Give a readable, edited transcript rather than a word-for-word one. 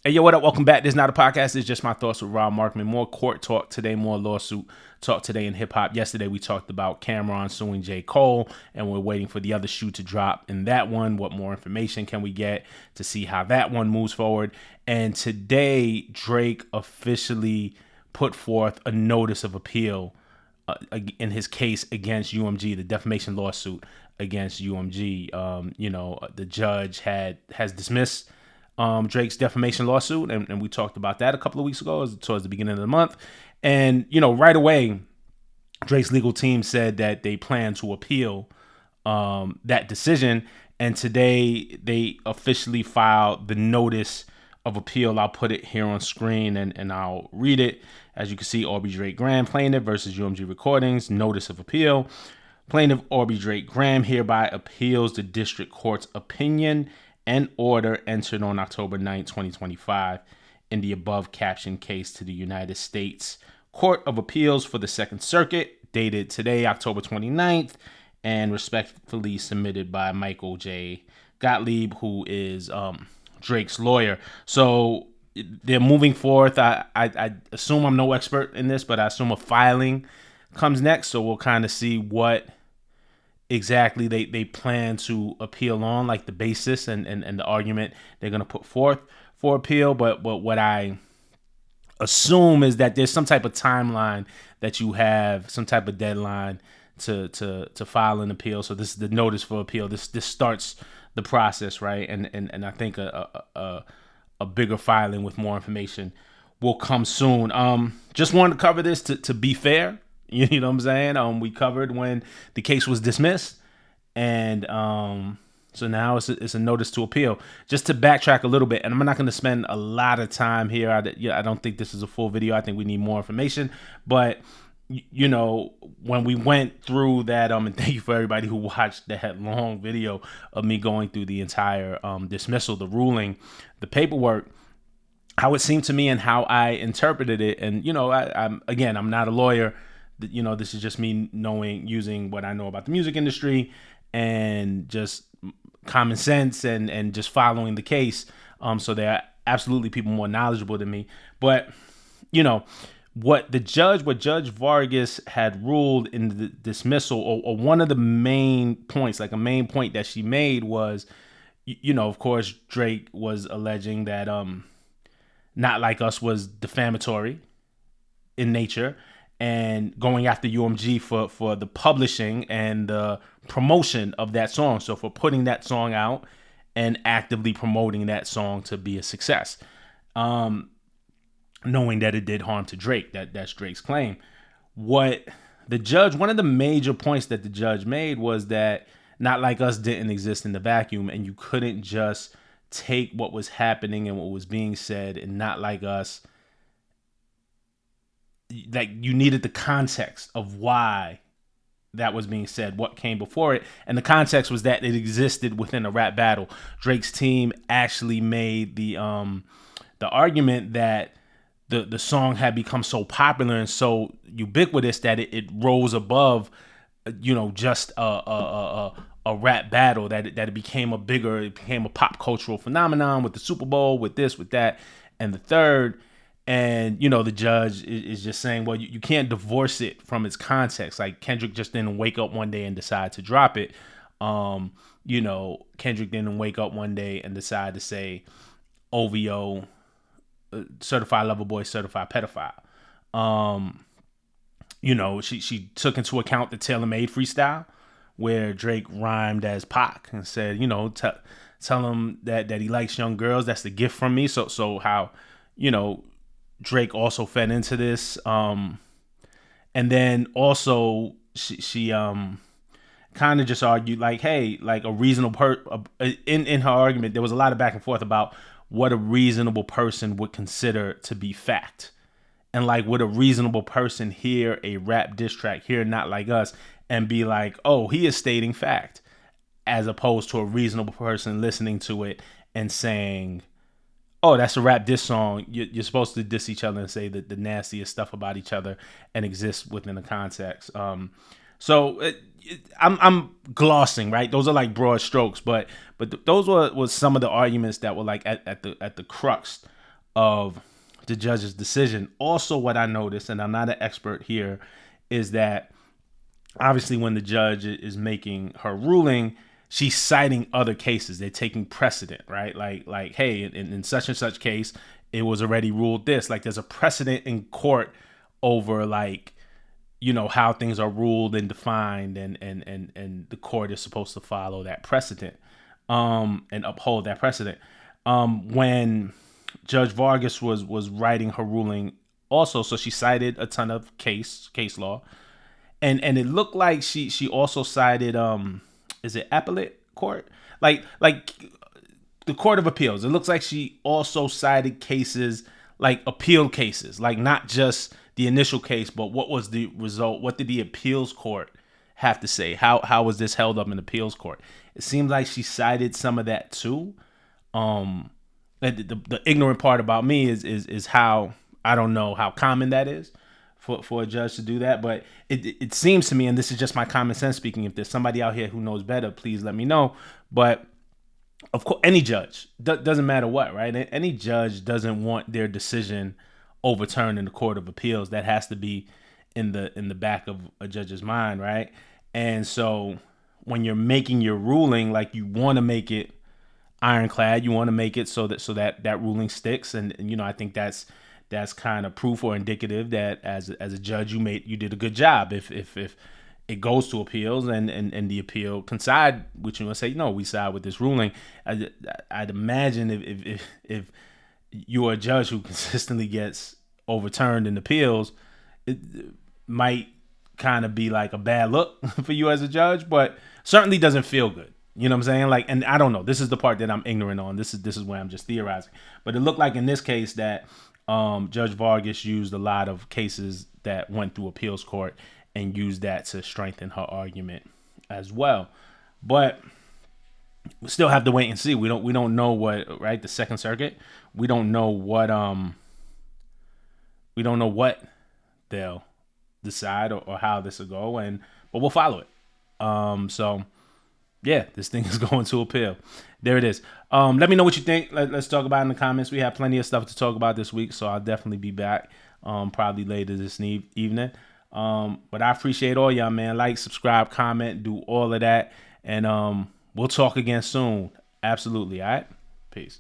Hey, yo, what up? Welcome back. This is not a podcast. It's just my thoughts with Rob Markman. More court talk today, more lawsuit talk today in hip hop. Yesterday, we talked about Cameron suing J. Cole, and we're waiting for the other shoe to drop in that one. What more information can we get to see how that one moves forward? And today, Drake officially put forth a notice of appeal in his case against UMG, the defamation lawsuit against UMG. The judge has dismissed Drake's defamation lawsuit, and we talked about that a couple of weeks ago, towards the beginning of the month. And right away, Drake's legal team said that they plan to appeal that decision. And today they officially filed the notice of appeal. I'll put it here on screen and I'll read it. As you can see, Aubrey Drake Graham plaintiff versus UMG Recordings, notice of appeal. Plaintiff Aubrey Drake Graham hereby appeals the district court's opinion and order entered on October 9, 2025 in the above captioned case to the United States Court of Appeals for the Second Circuit, dated today, October 29th, and respectfully submitted by Michael J. Gottlieb, who is Drake's lawyer. So they're moving forth. I assume I'm no expert in this, but I assume a filing comes next. So we'll kind of see what exactly they plan to appeal on, like the basis and the argument they're going to put forth for appeal. But what I assume is that there's some type of timeline that you have, some type of deadline to file an appeal. So this is the notice for appeal. This starts the process, right? And I think a bigger filing with more information will come soon. Just wanted to cover this to be fair. You know what I'm saying? We covered when the case was dismissed, and so now it's a notice to appeal. Just to backtrack a little bit, and I'm not going to spend a lot of time here. I don't think this is a full video. I think we need more information. But when we went through that, and thank you for everybody who watched that long video of me going through the entire dismissal, the ruling, the paperwork, how it seemed to me and how I interpreted it. And I'm not a lawyer. This is just me using what I know about the music industry and just common sense and just following the case. So there are absolutely people more knowledgeable than me. But, what Judge Vargas had ruled in the dismissal, or one of the main points, like a main point that she made was, of course, Drake was alleging that Not Like Us was defamatory in nature, and going after UMG for the publishing and the promotion of that song. So for putting that song out and actively promoting that song to be a success, knowing that it did harm to Drake. That's Drake's claim. One of the major points that the judge made was that Not Like Us didn't exist in the vacuum, and you couldn't just take what was happening and what was being said and Not Like Us. Like, you needed the context of why that was being said, what came before it. And the context was that it existed within a rap battle. Drake's team actually made the argument that the song had become so popular and so ubiquitous that it rose above, just a rap battle, that it became it became a pop cultural phenomenon with the Super Bowl, with this, with that, and the third. And, the judge is just saying, well, you can't divorce it from its context. Like, Kendrick just didn't wake up one day and decide to drop it. Kendrick didn't wake up one day and decide to say OVO, certified lover boy, certified pedophile. She took into account the Taylor Made freestyle where Drake rhymed as Pac and said, tell him that he likes young girls. That's the gift from me. So how, Drake also fed into this, and then also she kind of just argued like, hey, like a reasonable in her argument, there was a lot of back and forth about what a reasonable person would consider to be fact, and like, would a reasonable person hear a rap diss track, hear Not Like Us, and be like, oh, he is stating fact, as opposed to a reasonable person listening to it and saying, oh, that's a rap diss song. You're supposed to diss each other and say the nastiest stuff about each other and exist within the context. So I'm glossing, right? Those are like broad strokes, but those was some of the arguments that were like at the crux of the judge's decision. Also, what I noticed, and I'm not an expert here, is that obviously when the judge is making her ruling, she's citing other cases. They're taking precedent, right? Like, hey, in such and such case, it was already ruled this. Like, there's a precedent in court over, like, you know, how things are ruled and defined, and the court is supposed to follow that precedent, and uphold that precedent. When Judge Vargas was writing her ruling also, so she cited a ton of case law, and it looked like she also cited is it appellate court, like the Court of Appeals. It looks like she also cited cases, like appeal cases, like not just the initial case, but what was the result? What did the appeals court have to say? How was this held up in appeals court? It seems like she cited some of that too. The ignorant part about me is how I don't know how common that is for a judge to do that, but it seems to me, and this is just my common sense speaking, if there's somebody out here who knows better, please let me know. But of course, any judge, doesn't matter what, right? Any judge doesn't want their decision overturned in the Court of Appeals. That has to be in the back of a judge's mind, right? And so when you're making your ruling, like, you want to make it ironclad, you want to make it so that ruling sticks, and you know, I think that's kind of proof or indicative that as a judge you did a good job. If it goes to appeals and the appeal can side with you and say, no, we side with this ruling, I'd imagine if you're a judge who consistently gets overturned in appeals, it might kind of be like a bad look for you as a judge, but certainly doesn't feel good. You know what I'm saying? Like, and I don't know. This is the part that I'm ignorant on. This is where I'm just theorizing. But it looked like in this case that Judge Vargas used a lot of cases that went through appeals court and used that to strengthen her argument as well. But we still have to wait and see. We don't know what, right? The Second Circuit, we don't know what they'll decide or how this will go, but we'll follow it. So yeah, this thing is going to appeal. There it is. Let me know what you think. Let's talk about it in the comments. We have plenty of stuff to talk about this week, so I'll definitely be back probably later this evening. But I appreciate all y'all, man. Like, subscribe, comment, do all of that. And we'll talk again soon. Absolutely. All right. Peace.